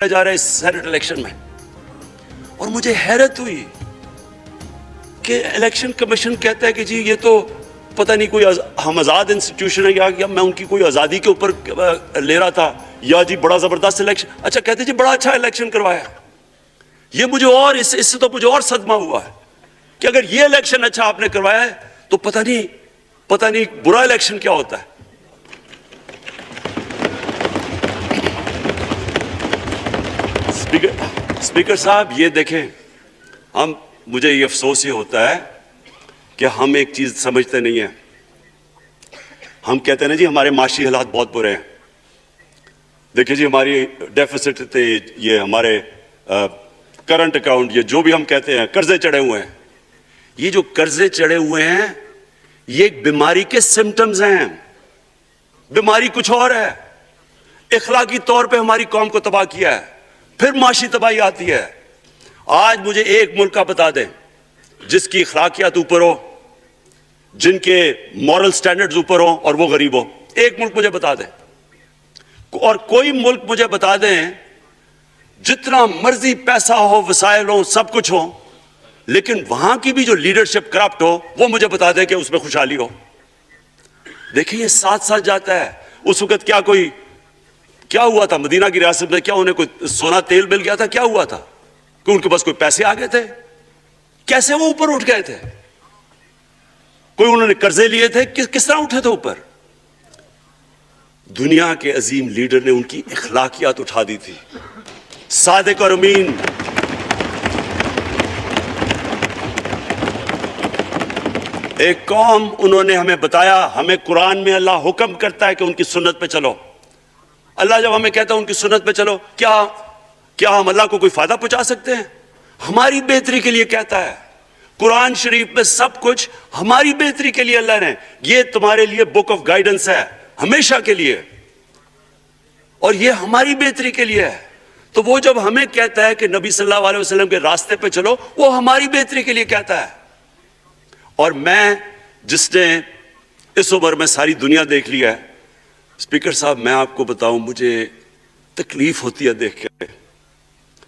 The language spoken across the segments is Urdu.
جا رہا ہے اس سینٹ الیکشن میں، اور مجھے حیرت ہوئی کہ الیکشن کمیشن کہتا ہے کہ جی یہ تو پتہ نہیں کوئی ہم آزاد انسٹیٹیوشن ہے یا میں ان کی کوئی آزادی کے اوپر لے رہا تھا، یا جی بڑا زبردست الیکشن. اچھا کہتے جی بڑا اچھا الیکشن کروایا. یہ مجھے اور اس سے تو مجھے اور صدمہ ہوا ہے کہ اگر یہ الیکشن اچھا آپ نے کروایا ہے تو پتہ نہیں برا الیکشن کیا ہوتا ہے. اسپیکر صاحب یہ دیکھیں، مجھے یہ افسوس یہ ہوتا ہے کہ ہم ایک چیز سمجھتے نہیں ہیں. ہم کہتے ہیں نا جی ہمارے معاشی حالات بہت برے ہیں. دیکھیں جی ہماری ڈیفیسٹ تھے، یہ ہمارے کرنٹ اکاؤنٹ، یہ جو بھی ہم کہتے ہیں قرضے چڑھے ہوئے ہیں. یہ جو قرضے چڑھے ہوئے ہیں یہ ایک بیماری کے سمٹمز ہیں. بیماری کچھ اور ہے. اخلاقی طور پہ ہماری قوم کو تباہ کیا ہے، پھر معاشی تباہی آتی ہے. آج مجھے ایک ملک کا بتا دیں جس کی اخلاقیات اوپر ہو، جن کے مورل سٹینڈرڈز اوپر ہو اور وہ غریب ہو. ایک ملک مجھے بتا دیں، اور کوئی ملک مجھے بتا دیں جتنا مرضی پیسہ ہو، وسائل ہو، سب کچھ ہو، لیکن وہاں کی بھی جو لیڈرشپ کرپٹ ہو وہ مجھے بتا دیں کہ اس میں خوشحالی ہو. دیکھیں یہ 7 سال جاتا ہے. اس وقت کیا ہوا تھا مدینہ کی ریاست میں؟ کیا انہیں کوئی سونا تیل مل گیا تھا؟ کیا ہوا تھا کہ ان کے پاس کوئی پیسے آ گئے تھے؟ کیسے وہ اوپر اٹھ گئے تھے؟ کوئی انہوں نے قرضے لیے تھے؟ کس طرح اٹھے تھے اوپر؟ دنیا کے عظیم لیڈر نے ان کی اخلاقیات اٹھا دی تھی. صادق اور امین. ایک قوم انہوں نے ہمیں بتایا، ہمیں قرآن میں اللہ حکم کرتا ہے کہ ان کی سنت پہ چلو. اللہ جب ہمیں کہتا ہے ان کی سنت پہ چلو، کیا ہم اللہ کو کوئی فائدہ پہنچا سکتے ہیں؟ ہماری بہتری کے لیے کہتا ہے. قرآن شریف میں سب کچھ ہماری بہتری کے لیے اللہ نے، یہ تمہارے لیے بک آف گائیڈنس ہے ہمیشہ کے لیے، اور یہ ہماری بہتری کے لیے ہے. تو وہ جب ہمیں کہتا ہے کہ نبی صلی اللہ علیہ وسلم کے راستے پہ چلو، وہ ہماری بہتری کے لیے کہتا ہے. اور میں جس نے اس عمر میں ساری دنیا دیکھ لیا ہے، اسپیکر صاحب میں آپ کو بتاؤں مجھے تکلیف ہوتی ہے دیکھ کے.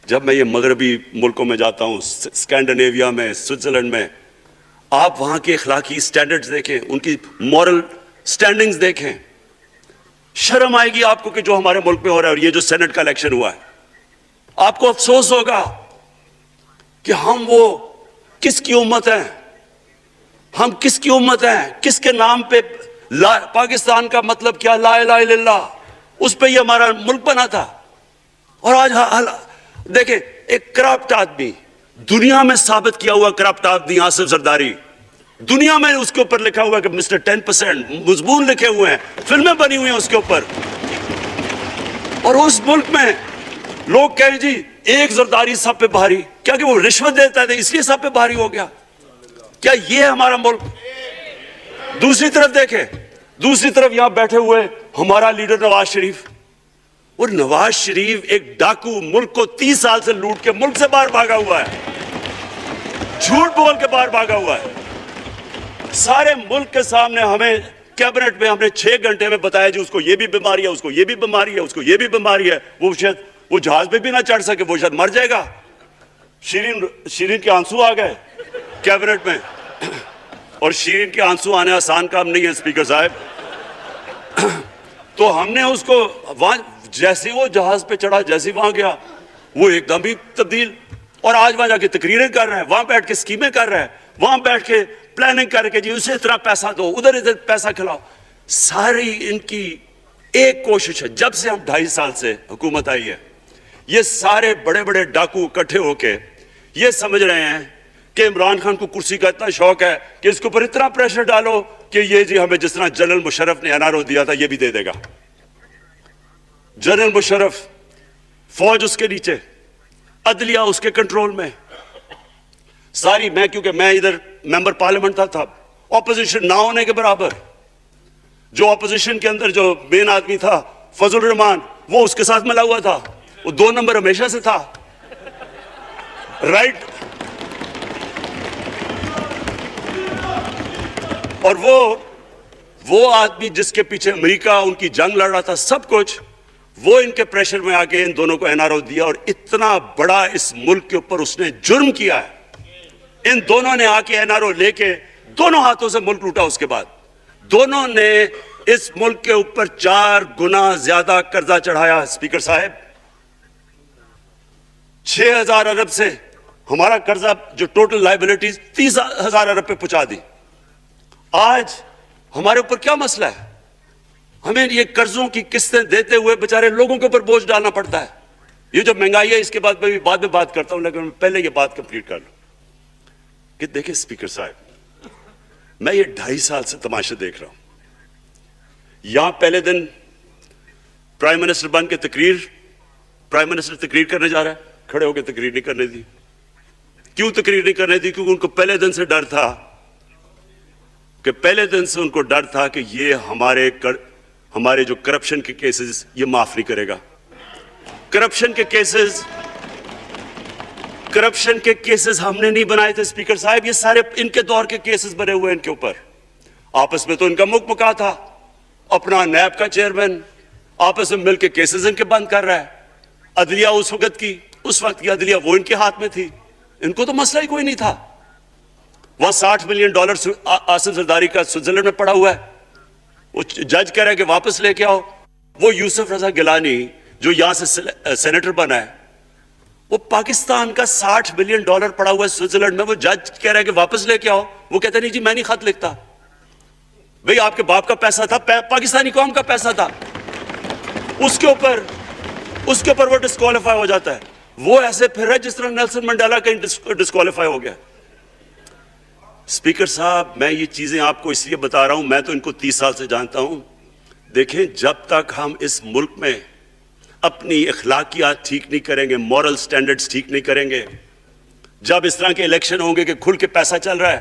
جب میں یہ مغربی ملکوں میں جاتا ہوں، اسکینڈینیویا میں، سوئٹزرلینڈ میں، آپ وہاں کے اخلاقی سٹینڈرڈز دیکھیں، ان کی مورل سٹینڈنگز دیکھیں، شرم آئے گی آپ کو کہ جو ہمارے ملک میں ہو رہا ہے. اور یہ جو سینٹ کا الیکشن ہوا ہے، آپ کو افسوس ہوگا کہ ہم وہ کس کی امت ہیں، ہم کس کی امت ہیں، کس کے نام پہ پاکستان کا مطلب کیا، لا الہ الا اللہ، اس پہ یہ ہمارا ملک بنا تھا. اور آج دیکھیں ایک کرپٹ آدمی، دنیا میں ثابت کیا ہوا کرپٹ آدمی آصف زرداری، دنیا میں اس کے اوپر لکھا ہوا ہے کہ مسٹر 10%، مضمون لکھے ہوئے ہیں، فلمیں بنی ہوئی ہیں اس کے اوپر. اور اس ملک میں لوگ کہیں جی ایک زرداری سب پہ بھاری، کیا کہ وہ رشوت دیتا ہے اس لیے سب پہ بھاری ہو گیا؟ کیا یہ ہمارا ملک؟ دوسری طرف دیکھیں، دوسری طرف یہاں بیٹھے ہوئے ہمارا لیڈر نواز شریف. اور نواز شریف ایک ڈاکو، ملک کو 30 سال سے لوٹ کے ملک سے باہر بھاگا ہوا ہے، جھوٹ بول کے باہر بھاگا ہوا ہے. سارے ملک کے سامنے ہمیں کیبنٹ میں ہم نے 6 گھنٹے میں بتایا جی اس کو یہ بھی بیماری ہے، اس کو یہ بھی بیماری ہے، اس کو یہ بھی بیماری ہے. وہ جہاز پہ بھی نہ چڑھ سکے، وہ شاید مر جائے گا. شیرین کے آنسو آ گئے کیبنٹ میں، اور شیرین کے آنسو آنے آسان کام نہیں ہے اسپیکر صاحب. تو ہم نے اس کو وہاں جیسے وہ جہاز پہ چڑھا، جیسے وہاں گیا، وہ ایک دم ہی تبدیل. اور آج وہاں جا کے تقریریں کر رہے ہیں، وہاں بیٹھ کے اسکیمیں کر رہے ہیں، وہاں بیٹھ کے پلاننگ کر کے جی اسے اتنا پیسہ دو، ادھر پیسہ کھلاؤ. ساری ان کی ایک کوشش ہے، جب سے ہم 2.5 سال سے حکومت آئی ہے، یہ سارے بڑے بڑے ڈاکو اکٹھے ہو کے یہ سمجھ رہے ہیں کہ عمران خان کو کرسی کا اتنا شوق ہے کہ اس کے اوپر اتنا پریشر ڈالو کہ یہ جی ہمیں جس طرح جنرل مشرف نے NRO دیا تھا یہ بھی دے دے گا. جنرل مشرف، فوج اس کے نیچے، عدلیہ اس کے کنٹرول میں ساری. کیونکہ میں ادھر ممبر پارلیمنٹ تھا، اپوزیشن نہ ہونے کے برابر. جو اپوزیشن کے اندر جو مین آدمی تھا فضل الرحمان، وہ اس کے ساتھ ملا ہوا تھا، وہ 2 نمبر ہمیشہ سے تھا، رائٹ. اور وہ آدمی جس کے پیچھے امریکہ ان کی جنگ لڑ رہا تھا، سب کچھ وہ ان کے پریشر میں آ کے ان دونوں کو NRO دیا, اور اتنا بڑا اس ملک کے اوپر اس نے جرم کیا ہے. ان دونوں نے آ کے NRO لے کے دونوں ہاتھوں سے ملک لوٹا. اس کے بعد دونوں نے اس ملک کے اوپر 4 گنا زیادہ قرضہ چڑھایا. اسپیکر صاحب 6,000 ارب سے ہمارا قرضہ جو ٹوٹل لائبلٹیز 30,000 ارب پہ پہنچا دی. آج ہمارے اوپر کیا مسئلہ ہے؟ ہمیں یہ قرضوں کی قسطیں دیتے ہوئے بیچارے لوگوں کے اوپر بوجھ ڈالنا پڑتا ہے. یہ جو مہنگائی ہے اس کے بعد میں بعد میں بات کرتا ہوں, لیکن پہلے یہ بات کمپلیٹ کر لوں کہ دیکھیں اسپیکر صاحب, میں یہ 2.5 سال سے تماشے دیکھ رہا ہوں. یہاں پہلے دن پرائم منسٹر بن کے پرائم منسٹر تقریر کرنے جا رہا ہے, کھڑے ہو کے تقریر نہیں کرنے دی. کیوں تقریر نہیں کرنے دی؟ کیونکہ ان کو پہلے دن سے ڈر تھا کہ یہ ہمارے جو کرپشن کے کیسز یہ معاف نہیں کرے گا. کرپشن کے کیسز ہم نے نہیں بنائے تھے اسپیکر صاحب, یہ سارے ان کے دور کے کیسز بنے ہوئے ان کے اوپر. آپس میں تو ان کا مکا تھا, اپنا نیب کا چیئرمین آپس میں مل کے کیسز ان کے بند کر رہا ہے. عدلیہ اس وقت کی عدلیہ وہ ان کے ہاتھ میں تھی, ان کو تو مسئلہ ہی کوئی نہیں تھا. وہاں $60 ملین آصف زرداری کا سوئٹزرلینڈ میں پڑا ہوا ہے, وہ جج کہہ رہا ہے کہ واپس لے کے آؤ. وہ یوسف رضا گیلانی جو یہاں سے سینیٹر بنا ہے, وہ پاکستان کا $60 ملین پڑا ہوا ہے سوئٹزرلینڈ میں, وہ جج کہہ رہا ہے کہ واپس لے کے آؤ. وہ کہتے نہیں جی میں نہیں خط لکھتا. بھئی آپ کے باپ کا پیسہ تھا, پاکستانی قوم کا پیسہ تھا, اس کے اوپر وہ ڈسکوالیفائی ہو جاتا ہے. وہ ایسے پھر رہا ہے جس طرح نیلسن منڈیلا کا ڈسکوالیفائی ہو گیا. اسپیکر صاحب میں یہ چیزیں آپ کو اس لیے بتا رہا ہوں, میں تو ان کو 30 سال سے جانتا ہوں. دیکھیں جب تک ہم اس ملک میں اپنی اخلاقیات ٹھیک نہیں کریں گے, مورل سٹینڈرڈز ٹھیک نہیں کریں گے, جب اس طرح کے الیکشن ہوں گے کہ کھل کے پیسہ چل رہا ہے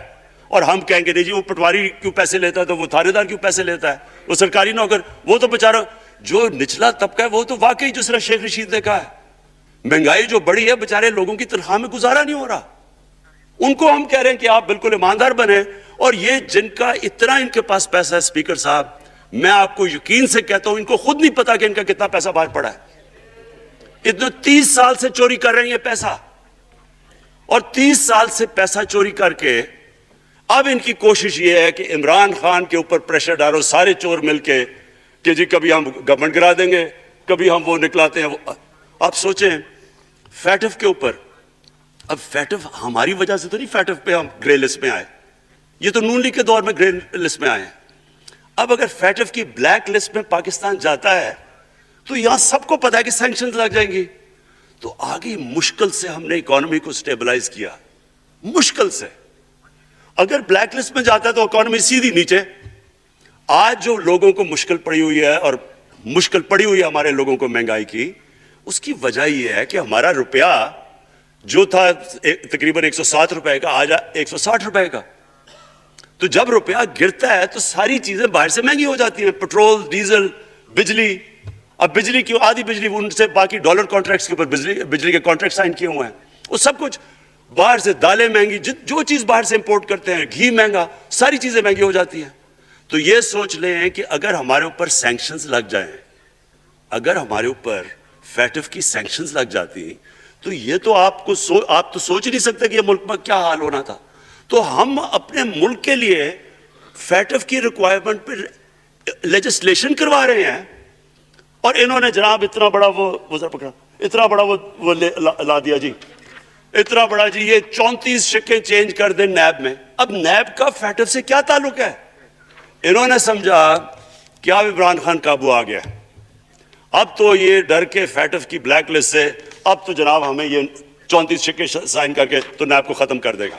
اور ہم کہیں گے نہیں جی وہ پٹواری کیوں پیسے لیتا ہے, تو وہ تھانے دار کیوں پیسے لیتا ہے, وہ سرکاری نوکر, وہ تو بیچارہ جو نچلا طبقہ ہے وہ تو واقعی جس طرح شیخ رشید نے کہا ہے مہنگائی جو بڑی ہے بیچارے لوگوں کی تنخواہ میں گزارا نہیں ہو رہا. ان کو ہم کہہ رہے ہیں کہ آپ بالکل ایماندار بنیں, اور یہ جن کا اتنا ان کے پاس پیسہ ہے اسپیکر صاحب, میں آپ کو یقین سے کہتا ہوں ان کو خود نہیں پتا کہ ان کا کتنا پیسہ باہر پڑا ہے. اتنے 30 سال سے چوری کر رہے ہیں یہ پیسہ, اور 30 سال سے پیسہ چوری کر کے اب ان کی کوشش یہ ہے کہ عمران خان کے اوپر پریشر ڈالو سارے چور مل کے کہ جی کبھی ہم گورنمنٹ گرا دیں گے, کبھی ہم وہ نکلاتے ہیں. آپ سوچیں فیٹف کے اوپر, اب فیٹف ہماری وجہ سے تو نہیں فیٹف پہ ہم گرے لسٹ میں آئے, یہ تو نون لیگ کے دور میں گرے لسٹ میں آئے ہیں. اب اگر فیٹف کی بلیک لسٹ میں پاکستان جاتا ہے تو یہاں سب کو پتا ہے کہ سینکشنز لگ جائیں گی. تو آگے مشکل سے ہم نے اکانومی کو سٹیبلائز کیا, مشکل سے. اگر بلیک لسٹ میں جاتا ہے تو اکانومی سیدھی نیچے. آج جو لوگوں کو مشکل پڑی ہوئی ہے, اور مشکل پڑی ہوئی ہے ہمارے لوگوں کو مہنگائی کی, اس کی وجہ یہ ہے کہ ہمارا روپیہ جو تھا تقریباً 107 روپے کا, آج 160 روپے کا. تو جب روپیہ گرتا ہے تو ساری چیزیں باہر سے مہنگی ہو جاتی ہیں, پیٹرول, ڈیزل, بجلی. اب بجلی کی آدھی بجلی ان سے باقی ڈالر کانٹریکٹس کے اوپر بجلی کے کانٹریکٹ سائن کیے ہوئے ہیں, وہ سب کچھ باہر سے. دالیں مہنگی, جو چیز باہر سے امپورٹ کرتے ہیں, گھی مہنگا, ساری چیزیں مہنگی ہو جاتی ہیں. تو یہ سوچ لیں کہ اگر ہمارے اوپر سینکشنز لگ جائیں, اگر ہمارے اوپر فیٹف کی سینکشنز لگ جاتی, تو یہ تو آپ تو سوچ نہیں سکتے کہ یہ ملک میں کیا حال ہونا تھا. تو ہم اپنے ملک کے لیے فیٹف کی ریکوائرمنٹ پہ لیجسلیشن کروا رہے ہیں, اور انہوں نے جناب اتنا بڑا وہ پکڑا, اتنا بڑا وہ لا دیا جی, اتنا بڑا جی, یہ 34 شکیں چینج کر دیں نیب میں. اب نیب کا فیٹف سے کیا تعلق ہے؟ انہوں نے سمجھا کہ اب عمران خان قابو آ گیا, اب تو یہ ڈر کے فیٹف کی بلیک لسٹ سے اب تو جناب ہمیں یہ 34 شکیں سائن کر کے تو نیب کو ختم کر دے گا.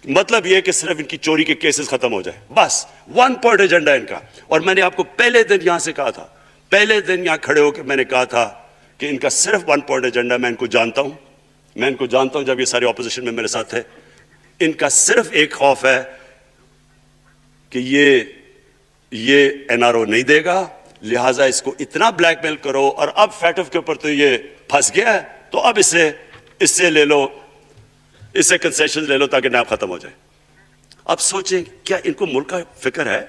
مطلب یہ کہ صرف ان کی چوری کے کیسز ختم ہو جائے, بس 1 پوائنٹ ایجنڈا ان کا. اور میں نے آپ کو پہلے دن یہاں سے کہا تھا, پہلے دن یہاں کھڑے ہو کے میں نے کہا تھا کہ ان کا صرف 1 پوائنٹ ایجنڈا. میں ان کو جانتا ہوں, جب یہ سارے اپوزیشن میں میرے ساتھ تھے. ان کا صرف ایک خوف ہے کہ یہ NRO نہیں دے گا, لہٰذا اس کو اتنا بلیک میل کرو. اور اب فیٹف کے اوپر تو یہ پھنس گیا ہے, تو اب اس سے لے لو, اس سے کنسیشن لے لو تاکہ نیب ختم ہو جائے. اب سوچیں کیا ان کو ملک کا فکر ہے؟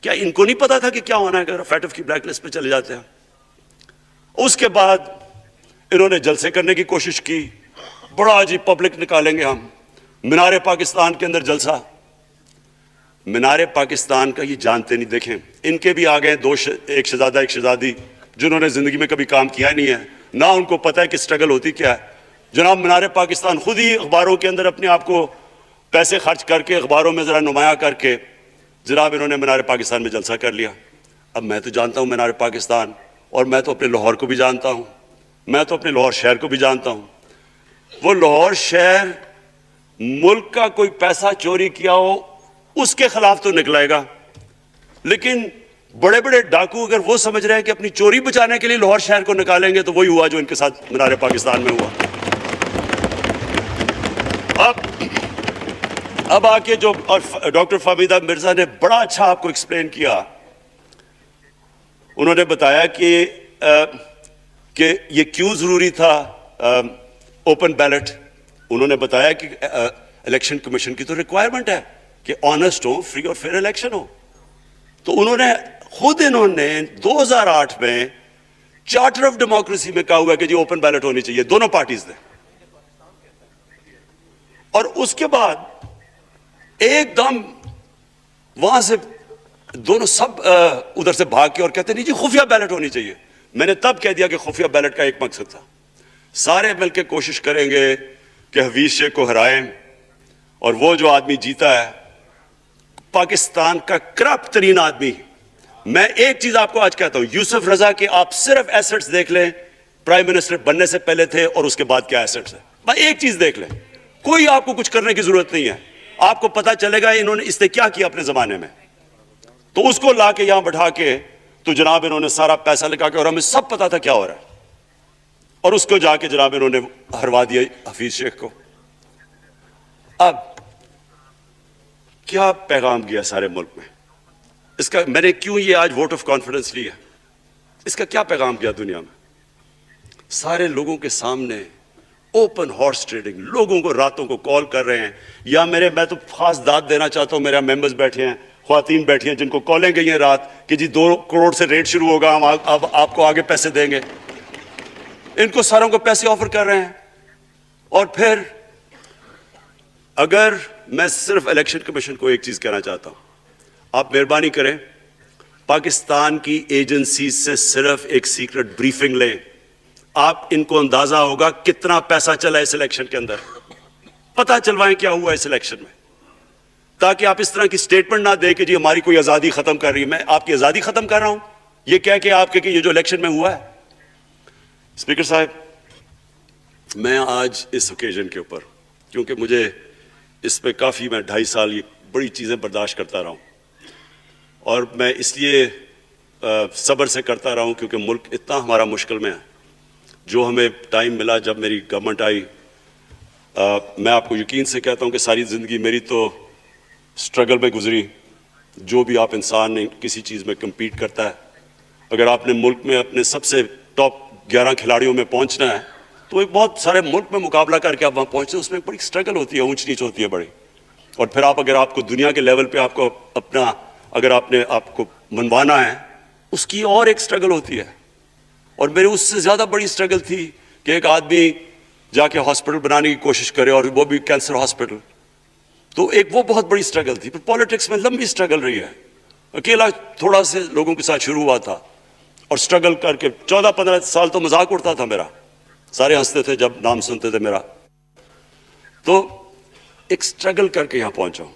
کیا ان کو نہیں پتا تھا کہ کیا ہونا ہے اگر فیٹف کی بلیک لسٹ پہ چلے جاتے ہیں؟ اس کے بعد انہوں نے جلسے کرنے کی کوشش کی, بڑا جی پبلک نکالیں گے ہم, مینار پاکستان کے اندر جلسہ. مینار پاکستان کا یہ جانتے نہیں. دیکھیں ان کے بھی آ گئے ایک شہزادہ ایک شہزادی جنہوں نے زندگی میں کبھی کام کیا نہیں ہے, نہ ان کو پتہ ہے کہ سٹرگل ہوتی کیا ہے. جناب مینار پاکستان خود ہی اخباروں کے اندر اپنے آپ کو پیسے خرچ کر کے اخباروں میں ذرا نمایاں کر کے جناب انہوں نے مینار پاکستان میں جلسہ کر لیا. اب میں تو جانتا ہوں مینار پاکستان, اور میں تو اپنے لاہور کو بھی جانتا ہوں, میں تو اپنے لاہور شہر کو بھی جانتا ہوں. وہ لاہور شہر ملک کا کوئی پیسہ چوری کیا ہو اس کے خلاف تو نکلائے گا, لیکن بڑے بڑے ڈاکو اگر وہ سمجھ رہے ہیں کہ اپنی چوری بچانے کے لیے لاہور شہر کو نکالیں گے تو وہی ہوا جو ان کے ساتھ مینار پاکستان میں ہوا. اب آ کے جو ڈاکٹر فہمیدہ مرزا نے بڑا اچھا آپ کو ایکسپلین کیا. انہوں نے بتایا کہ یہ کیوں ضروری تھا اوپن بیلٹ. انہوں نے بتایا کہ الیکشن کمیشن کی تو ریکوائرمنٹ ہے کہ آنسٹ ہو, فری اور فیئر الیکشن ہو. تو انہوں نے 2008 میں چارٹر آف ڈیموکریسی میں کہا ہوا کہ جی اوپن بیلٹ ہونی چاہیے, دونوں پارٹیز نے. اور اس کے بعد ایک دم وہاں سے دونوں سب ادھر سے بھاگ کے اور کہتے نہیں جی خفیہ بیلٹ ہونی چاہیے. میں نے تب کہہ دیا کہ خفیہ بیلٹ کا ایک مقصد تھا, سارے مل کے کوشش کریں گے کہ حفیظ شیخ کو ہرائیں, اور وہ جو آدمی جیتا ہے پاکستان کا کرپٹ ترین آدمی. میں ایک چیز آپ کو آج کہتا ہوں, یوسف رضا کے آپ صرف ایسٹس دیکھ لیں, پرائم منسٹر بننے سے پہلے تھے اور اس کے بعد کیا ایسٹس ہیں, بس ایک چیز دیکھ لیں, کوئی آپ کو کچھ کرنے کی ضرورت نہیں ہے. آپ کو پتا چلے گا انہوں نے اس نے کیا کیا اپنے زمانے میں. تو اس کو لا کے یہاں بٹھا کے تو جناب انہوں نے سارا پیسہ لگا کے, اور ہمیں سب پتا تھا کیا ہو رہا ہے, اور اس کو جا کے جناب انہوں نے ہروا دیا حفیظ شیخ کو. اب کیا پیغام گیا سارے ملک میں اس کا؟ میں نے کیوں یہ آج ووٹ آف کانفیڈنس لی ہے, اس کا کیا پیغام گیا دنیا میں؟ سارے لوگوں کے سامنے اوپن ہارس ٹریڈنگ, لوگوں کو راتوں کو کال کر رہے ہیں, یا میں تو خاص داد دینا چاہتا ہوں, میرے ممبرز بیٹھے ہیں, خواتین بیٹھی ہیں جن کو کالیں گئی ہیں رات کہ جی 2 کروڑ سے ریٹ شروع ہوگا, ہم اب آپ کو آگے پیسے دیں گے. ان کو ساروں کو پیسے آفر کر رہے ہیں. اور پھر اگر میں صرف الیکشن کمیشن کو ایک چیز کہنا چاہتا ہوں, آپ مہربانی کریں پاکستان کی ایجنسی سے صرف ایک سیکرٹ بریفنگ لیں, آپ ان کو اندازہ ہوگا کتنا پیسہ چلا اس الیکشن کے اندر, پتہ چلوائیں کیا ہوا اس الیکشن میں, تاکہ آپ اس طرح کی سٹیٹمنٹ نہ دیں کہ جی ہماری کوئی آزادی ختم کر رہی ہے. میں آپ کی آزادی ختم کر رہا ہوں یہ کہہ کے آپ کہ یہ جو الیکشن میں ہوا ہے. اسپیکر صاحب, میں آج اس اوکیزن کے اوپر, کیونکہ مجھے اس پہ کافی, میں 2.5 سال یہ بڑی چیزیں برداشت کرتا رہا ہوں, اور میں اس لیے صبر سے کرتا رہا ہوں کیونکہ ملک اتنا ہمارا مشکل میں ہے. جو ہمیں ٹائم ملا جب میری گورنمنٹ آئی, میں آپ کو یقین سے کہتا ہوں کہ ساری زندگی میری تو سٹرگل میں گزری. جو بھی آپ انسان نے کسی چیز میں کمپیٹ کرتا ہے, اگر آپ نے ملک میں اپنے سب سے ٹاپ 11 کھلاڑیوں میں پہنچنا ہے تو ایک بہت سارے ملک میں مقابلہ کر کے آپ وہاں پہنچتے ہیں, اس میں ایک بڑی سٹرگل ہوتی ہے, اونچ نیچ ہوتی ہے بڑی. اور پھر اگر آپ کو دنیا کے لیول پہ آپ کو اپنا, اگر آپ نے آپ کو منوانا ہے, اس کی اور ایک سٹرگل ہوتی ہے. اور میرے اس سے زیادہ بڑی سٹرگل تھی کہ ایک آدمی جا کے ہاسپٹل بنانے کی کوشش کرے, اور وہ بھی کینسر ہاسپٹل, تو ایک وہ بہت بڑی سٹرگل تھی. پھر پالیٹکس میں لمبی سٹرگل رہی ہے, اکیلا تھوڑا سے لوگوں کے ساتھ شروع ہوا تھا, اور سٹرگل کر کے 14-15 سال تو مذاق اڑتا تھا میرا, سارے ہنستے تھے جب نام سنتے تھے میرا. تو ایک سٹرگل کر کے یہاں پہنچا ہوں.